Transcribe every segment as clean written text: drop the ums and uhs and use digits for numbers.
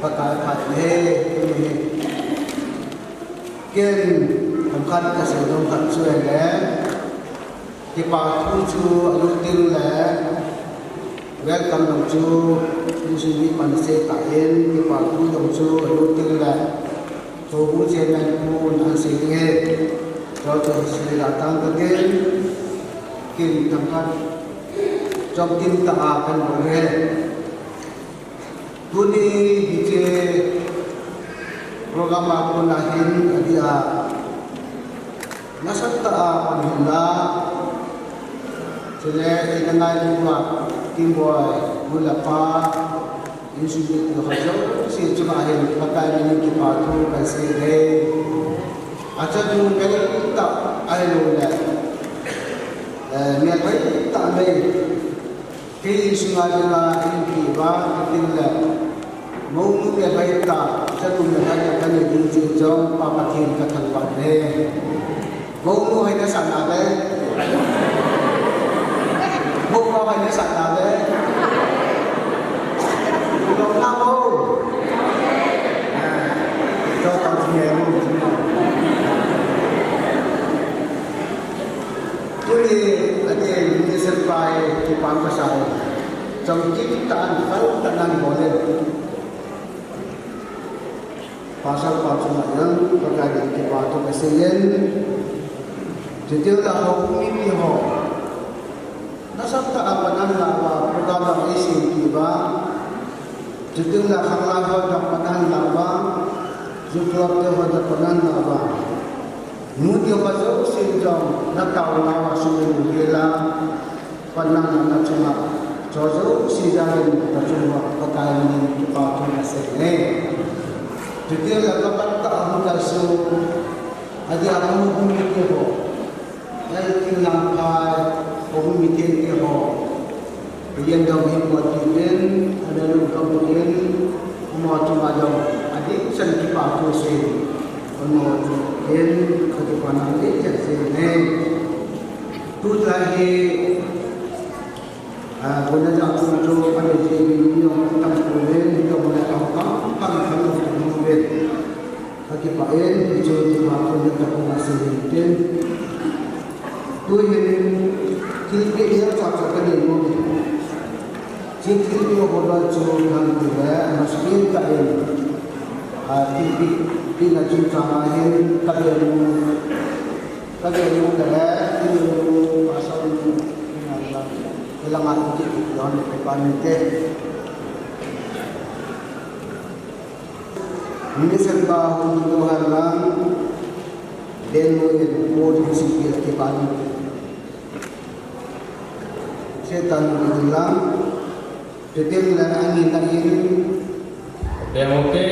ประกาศผัดเฮเก่งสำคัญเกษตรลงขัดช่วยแล้วที่ป่าทุ่งชูอนุติลแล้วแวะกำลังชูที่ชีวิตมันเสกเองที่ป่าทุ่งชูอนุติลแล้วโชว์เจนันพูนอันสิ่งเงี้ยเราจะสิ่งต่างกันกินทำกันจอมกินตาเป็นบริเวณทุนนี้ที่เจโปรแกรมaku nahin dia nasata panhula sele inangai dua timboy mulapa insubit no hajo si chumahin pakai ni ki patu kasi re acha du kali ta ai lo le niat bai ta mai ki sungadala in ki ba tin le mau ke bai ta cha tu me ha kan ni ji jong pa pa thin ka thang pa le mau mu hai na sa na le mau pa hai na sa na le lo na mo cho ta nghe luôn tu ni ade ni serpai ki pam pa sa trong ciptaan kalau tanan boleh pasal-pasal yang berkaitan dengan kesehatan jadi lah hukum ini ho nasabta apanan lawa program isi tiba jadi lah hanglawa dapanan lawa juklap dapanan lawa Mudi bazo sinjong nakau lawa sumen gila panang na cuma jojo sijain cuma pakai ni pakai nasene jadi dapat tak mudasu adi aku humiti ho ai kinangkai humiti ho yang dong himmat din ada lu kemudian mau cuma jauh adi sen kipa tu sen mau den kedepan ni jadi tu lagi guna jatuh tu pada jadi yang tak boleh kita boleh apa kan bagi paen hijau di waktu yang tak masih mungkin tu yang kita dia cocok kan ini jika dia boleh jual juga mungkin tak ini di najib samahin tak ada dah ini asal hilang hati yang depan itu ini serba Tuhan lang demo yang mod disipil depan setan hilang detail dan angin angin demo ke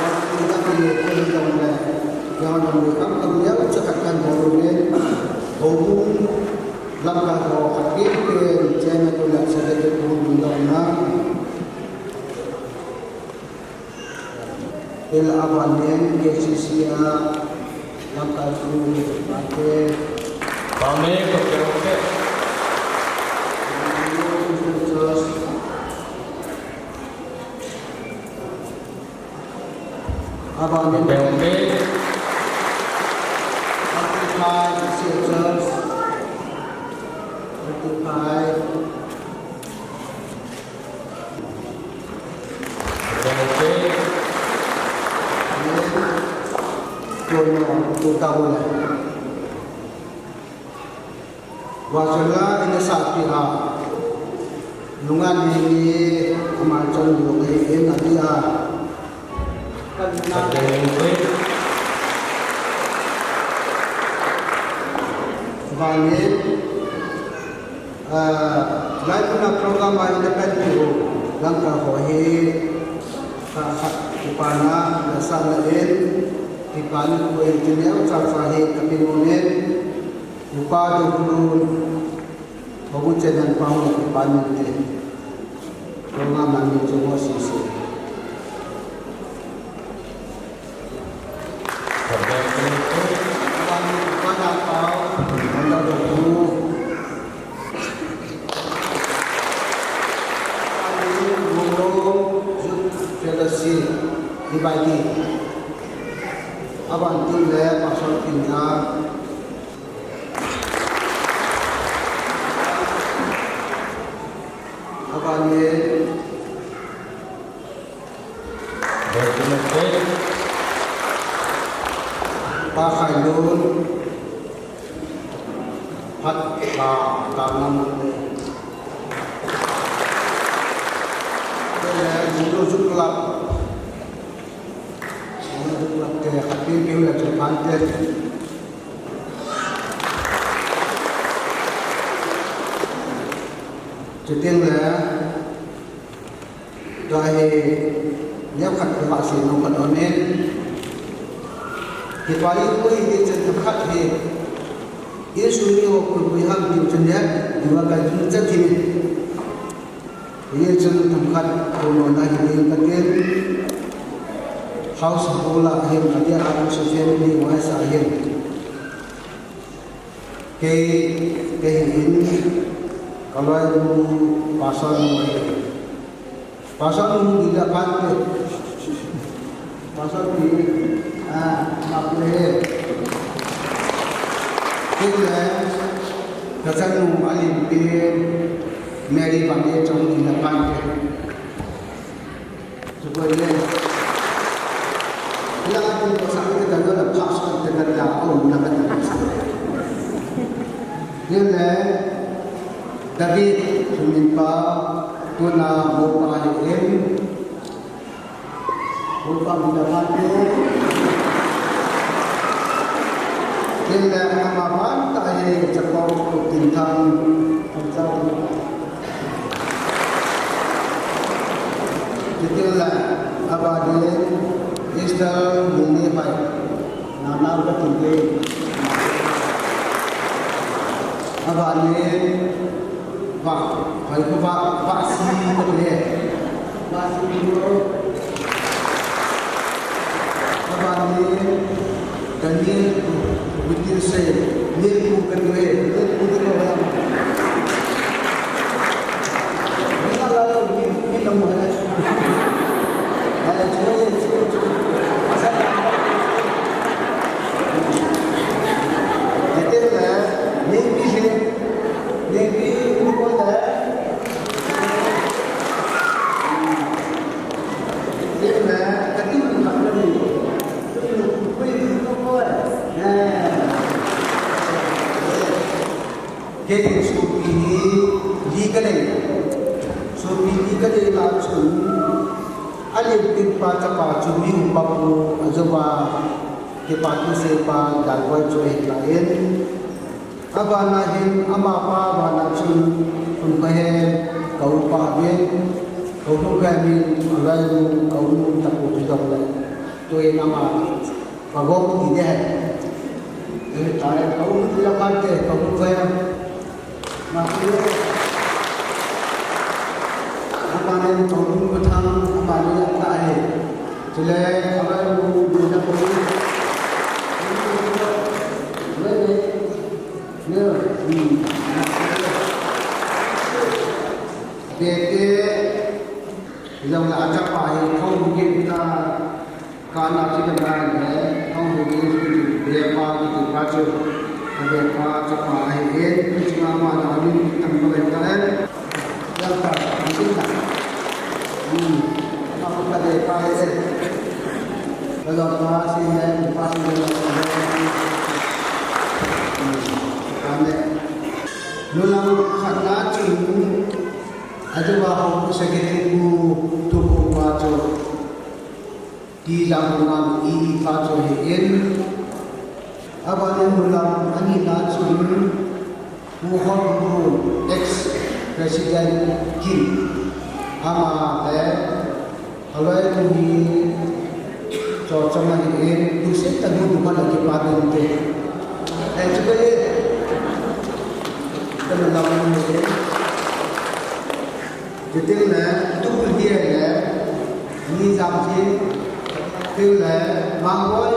waktu kita pilih yang mereka kemudian cakapkan morumen hubung langkah rohani ke jangan tolak sedikit hubung ila awanen yesusia langkah dulu pakai pame ke awanen ke Multiply Jesus multiply Jono tahu lah. Wasala ini sakti ha. Lungan ini macam lungan ini nanti ha. Banyak. Lain pun program ini dapat tu. Langkah hohe. Kupana dasar lain. Di balik kue jenis sahih kepinunin lupa dulu bagus jangan paham di balik ini pengalaman itu sisi pada tahu anda dulu dibaiki aban tin le pasal tinga aban ye Berkumate, pa khai lun phat pa ta nam le mulo juklap ke khatir ke la chapan te chiting le dai nhớ khát của bạn sĩ nó còn ổn nên thì qua ý tôi thì chân thật khát thì ý số nhiều của quý hăng nhiều chân nhé nhưng mà cái chân rất thì ý chân thật khát của nó là hiện tại cái house của là hiện tại cái house of family ngoài xã hiện cái hiện kalau pasal pasal tidak pakai pasal ni makle kita kesan alim pin Mary bangke trong tidak pakai cuba ini yang pun pasal kita ada pasal dengan jauh nak ada ini David minta tuna buka ini buka mendapati kita amapan tak ada cakap tentang itulah abadi Israel ini baik nama betul abadi Pak, kalau Pak si boleh, Pak si dulu, apa ni? Dan ni bikin saya, ni bukan gue, ni bukan orang. Kita lalu ni kamu ada, ada cuci. Jadi lah, ni bisa, ni Jadi supi ni legal langsung alif timpa capa cumi umpapu ajawa kepatu sepa dalwai cuai lain abana hin amapa bana cun unpahe kau pahmin kau gamin alayu kau tapu tidok lai tuai nama pagong ide jadi tarik kau tidak pakai kau kaya makhluk apa yang tolong betang apa yang tak ada jelek apa yang dia boleh Bete yang nak ajak pakai kau mungkin kita kerana kita berada kau mungkin berapa kita baca berapa cepat akhir cuma mana ini kita melakukan yang tak mungkin tak apa pada pakai kalau masih yang pasal kami nulang khana cing aja bahawa sekitarku tubuh baca di dalam ini baca hin abang nulang ani nacun muhor ex presiden Kim ama kalau ini cocok ini pusat tadi bukan lagi padan tu cuba ni kita nulang ni jadi tu dia ni zaman tu mangoi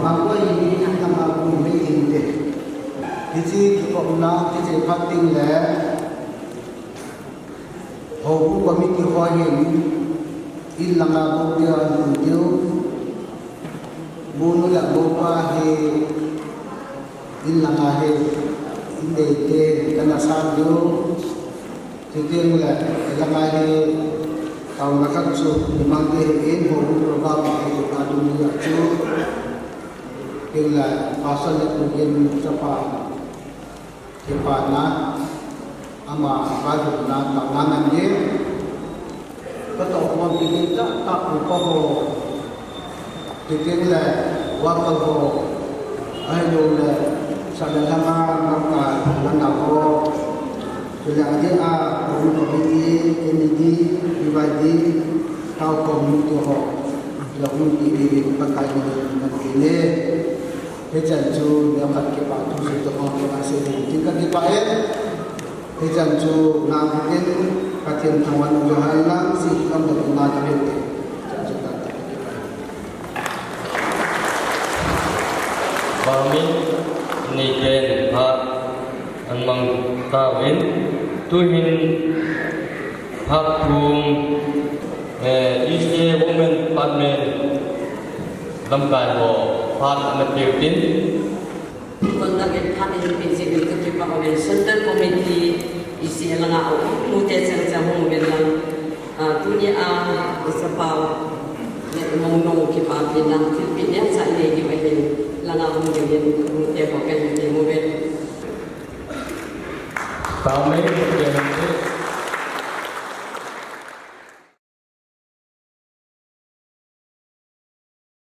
mangoi ini nama aku ini deh jadi kita ulang jadi penting ho bu komiti ho hin in langa bo dia dio bu nu la bo pa he in langa he in de te kana sa dio te te mu la langa he tau na ka su mang te in ho bu ba ba he ka du ni ya chu te la pasal le tu yen sa pa te pa na ama ba du na ta na na niก็ตกมันปีนี้ก็ตักอุปโภคจริงๆเลยว่าก็โหให้ดูเลยสัญญาณน้ำตาลน้ำหนักโหตัวอย่างที่ผมกับพี่เอ็นดีดีวายดีเท่ากับมุตัวโหเราไม่ดีปัจจัยมันกินเลยให้จันจูเดี๋ยวกันเก็บปากทุกสิ่งทุกอย่างมาเสียจริงกันที่ไปให้จันจูนำเงินKatin kawan Johanna si kam da na da bete jata Bami ni ken ha an mang ta win tu hin ha tum ise women department lam kai ho phat an tiu tin kon da ke phat ni tin se ke pa ko center committee isi langa au mu te chang chang mo ben lang tu ni sa pa ne mo no ki pa pin lang til pin ya sa ne ki ba hin langa mo ben mu te ko ken ni mo ben Bami ko ke